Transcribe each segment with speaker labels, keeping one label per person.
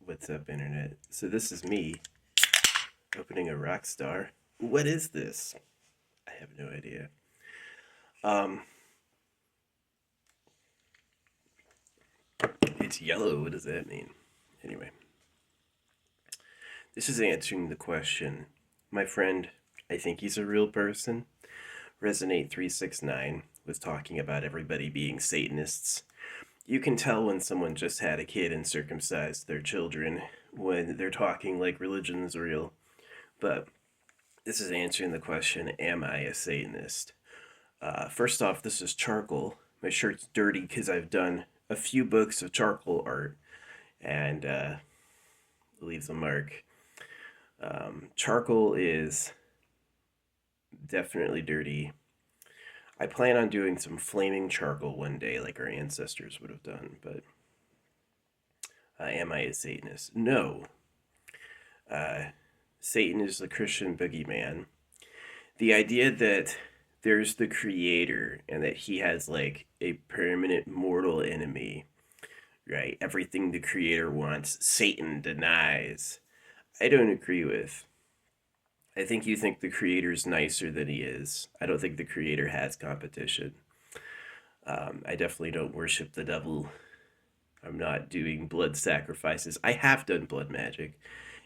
Speaker 1: What's up, Internet? So, this is me opening a Rockstar. What is this? I have no idea. Um, it's yellow. What does that mean? Anyway, this is answering the question. My friend, I think he's a real person. Resonate 369 was talking about everybody being Satanists. You can tell when someone just had a kid and circumcised their children when they're talking like religion's real. But this is answering the question, am I a Satanist? First off, this is charcoal. My shirt's dirty because I've done a few books of charcoal art and leaves a mark. Charcoal is definitely dirty. I plan on doing some flaming charcoal one day, like our ancestors would have done, but am I a Satanist? No. Uh, Satan is the Christian boogeyman. The idea that there's the creator and that he has like a permanent mortal enemy, right? Everything the creator wants, Satan denies. I don't agree with. I think the creator's nicer than he is. I don't think the creator has competition. I definitely don't worship the devil. I'm not doing blood sacrifices. I have done blood magic,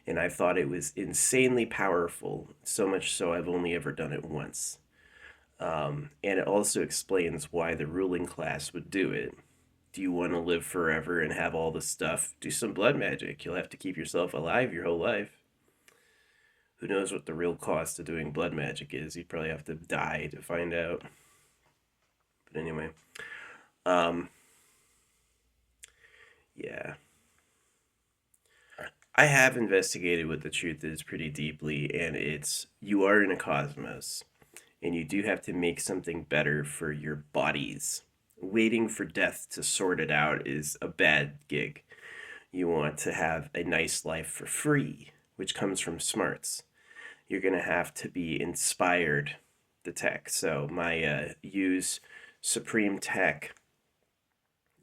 Speaker 1: and I thought it was insanely powerful, so much so I've only ever done it once. And it also explains why the ruling class would do it. Do you want to live forever and have all the stuff? Do some blood magic. You'll have to keep yourself alive your whole life. Who knows what the real cost of doing blood magic is? You'd probably have to die to find out. But anyway, um, yeah. I have investigated what the truth is pretty deeply, and it's you are in a cosmos, and you do have to make something better for your bodies. Waiting for death to sort it out is a bad gig. You want to have a nice life for free, which comes from smarts. You're going to have to be inspired, the tech. So, my use Supreme Tech.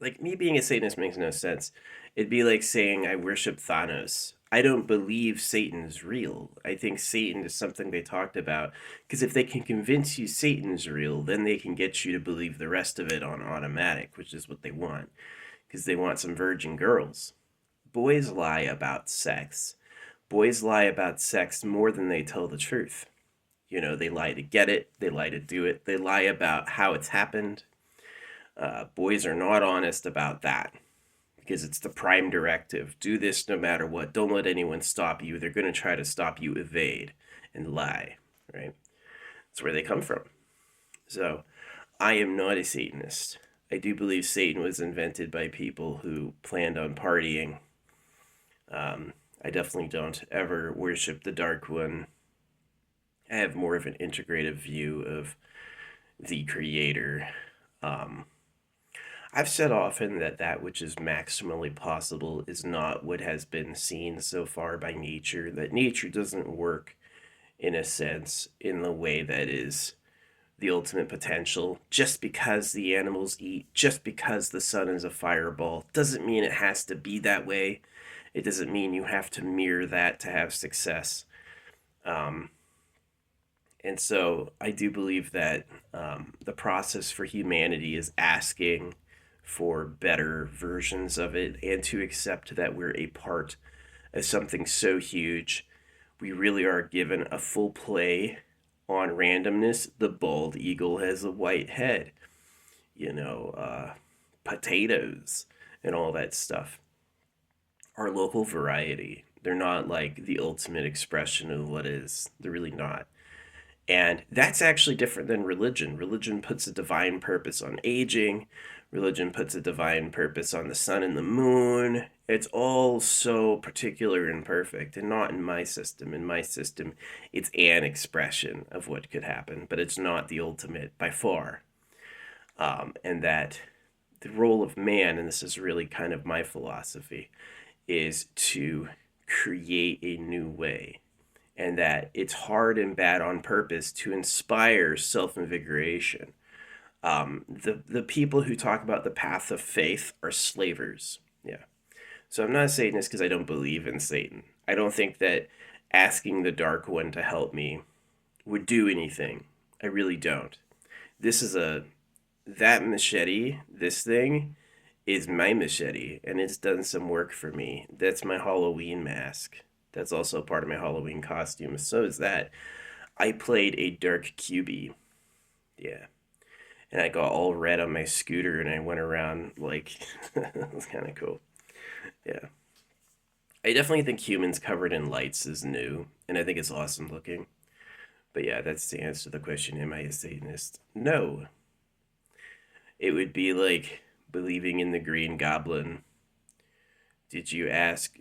Speaker 1: Like, me being a Satanist makes no sense. It'd be like saying I worship Thanos. I don't believe Satan's real. I think Satan is something they talked about. Because if they can convince you Satan's real, then they can get you to believe the rest of it on automatic, which is what they want. Because they want some virgin girls. Boys lie about sex. Boys lie about sex more than they tell the truth. You know, they lie to get it, they lie to do it, they lie about how it's happened. Boys are not honest about that because it's the prime directive. Do this no matter what. Don't let anyone stop you. They're going to try to stop you, evade, and lie, right? That's where they come from. So, I am not a Satanist. I do believe Satan was invented by people who planned on partying. I definitely don't ever worship the Dark One. I have more of an integrative view of the Creator. Um, I've said often that that which is maximally possible is not what has been seen so far by nature, that nature doesn't work, in a sense, in the way that is the ultimate potential. Just because the animals eat, just because the sun is a fireball, doesn't mean it has to be that way. It doesn't mean you have to mirror that to have success. Um, and so I do believe that the process for humanity is asking for better versions of it and to accept that we're a part of something so huge. We really are given a full play on randomness. The bald eagle has a white head, you know, potatoes and all that stuff. Our local variety. They're not like the ultimate expression of what is. They're really not. And that's actually different than religion. Religion puts a divine purpose on aging. Religion puts a divine purpose on the sun and the moon. It's all so particular and perfect, and not in my system. In my system, it's an expression of what could happen, but it's not the ultimate by far. And that the role of man, and this is really kind of my philosophy, is to create a new way, and that it's hard and bad on purpose to inspire self-invigoration. The people who talk about the path of faith are slavers. Yeah. So I'm not a Satanist because I don't believe in Satan. I don't think that asking the Dark One to help me would do anything. I really don't. This is a that machete, this thing is my machete, and it's done some work for me. That's my Halloween mask. That's also part of my Halloween costume. So is that. I played a dark QB. Yeah. And I got all red on my scooter and I went around like it was kind of cool. Yeah. I definitely think humans covered in lights is new, and I think it's awesome looking. But yeah, that's the answer to the question, am I a Satanist? No. It would be like believing in the Green Goblin. Did you ask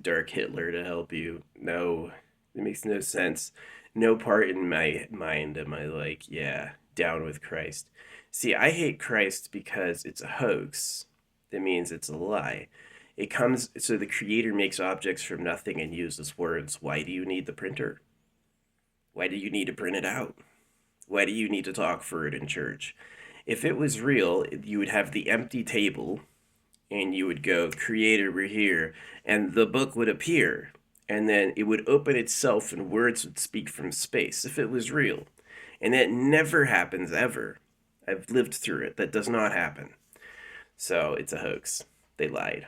Speaker 1: Dark Hitler to help you? No. It makes no sense. No part in my mind am I like, yeah, down with Christ. See, I hate Christ because it's a hoax. That means it's a lie. It comes so the creator makes objects from nothing and uses words. Why do you need the printer? Why do you need to print it out? Why do you need to talk for it in church? If it was real, you would have the empty table and you would go, creator, we're here, and the book would appear. And then it would open itself and words would speak from space if it was real. And that never happens ever. I've lived through it. That does not happen. So it's a hoax. They lied.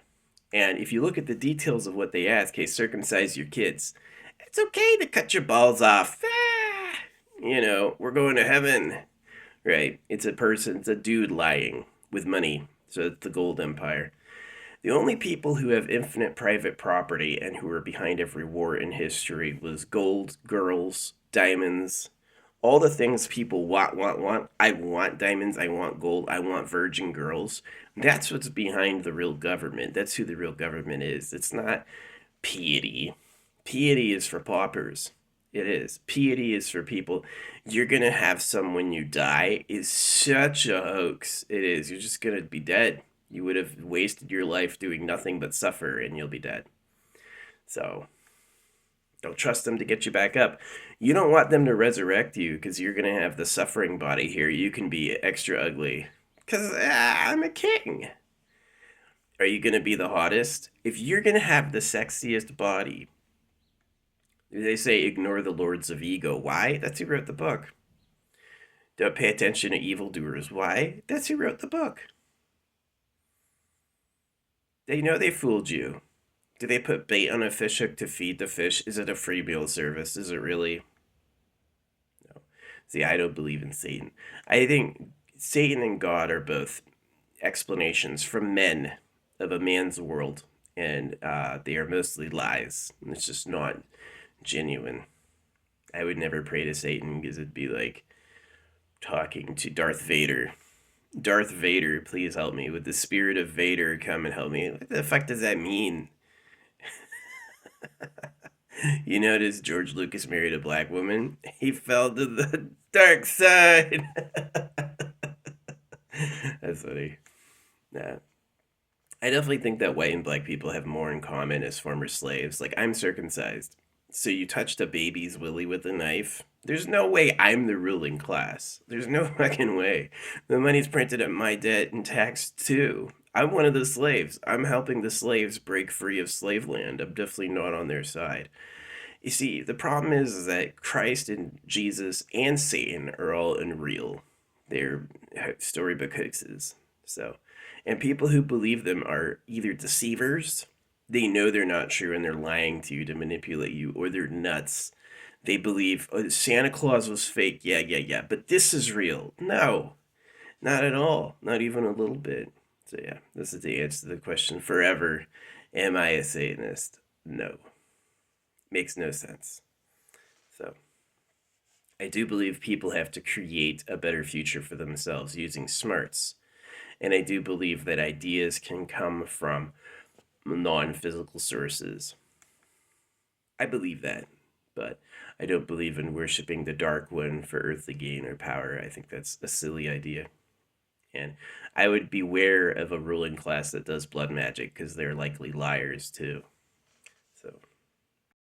Speaker 1: And if you look at the details of what they ask, hey, circumcise your kids. It's okay to cut your balls off. Ah, we're going to heaven. Right? It's a dude lying with money. So it's the gold empire. The only people who have infinite private property and who were behind every war in history was gold, girls, diamonds, all the things people want. I want diamonds, I want gold, I want virgin girls. That's what's behind the real government. That's who the real government is. It's not piety. Piety is for paupers. It is. Piety is for people. You're going to have some when you die is such a hoax. It is. You're just going to be dead. You would have wasted your life doing nothing but suffer and you'll be dead. So don't trust them to get you back up. You don't want them to resurrect you because you're going to have the suffering body here. You can be extra ugly because I'm a king. Are you going to be the hottest? If you're going to have the sexiest body, they say ignore the lords of ego. Why? That's who wrote the book. Don't pay attention to evildoers. Why? That's who wrote the book. They know they fooled you. Do they put bait on a fish hook to feed the fish? Is it a free meal service? Is it really? No. See, I don't believe in Satan. I think Satan and God are both explanations from men of a man's world, and they are mostly lies. It's just not genuine. I would never pray to Satan because it'd be like talking to Darth Vader. Darth Vader, please help me. Would the spirit of Vader come and help me? What the fuck does that mean? You notice George Lucas married a black woman? He fell to the dark side. That's funny. Nah. I definitely think that white and black people have more in common as former slaves. Like, I'm circumcised. So you touched a baby's willy with a knife? There's no way I'm the ruling class. There's no fucking way. The money's printed at my debt and taxed too. I'm one of the slaves. I'm helping the slaves break free of slave land. I'm definitely not on their side. You see, the problem is that Christ and Jesus and Satan are all unreal. They're storybook hoaxes. So, and people who believe them are either deceivers, they know they're not true and they're lying to you to manipulate you, or they're nuts. They believe Santa Claus was fake. Yeah. But this is real. No, not at all. Not even a little bit. So yeah, this is the answer to the question forever. Am I a Satanist? No. Makes no sense. So I do believe people have to create a better future for themselves using smarts. And I do believe that ideas can come from non-physical sources. I believe that, but I don't believe in worshiping the Dark One for earthly gain or power. I think that's a silly idea. And I would beware of a ruling class that does blood magic because they're likely liars too.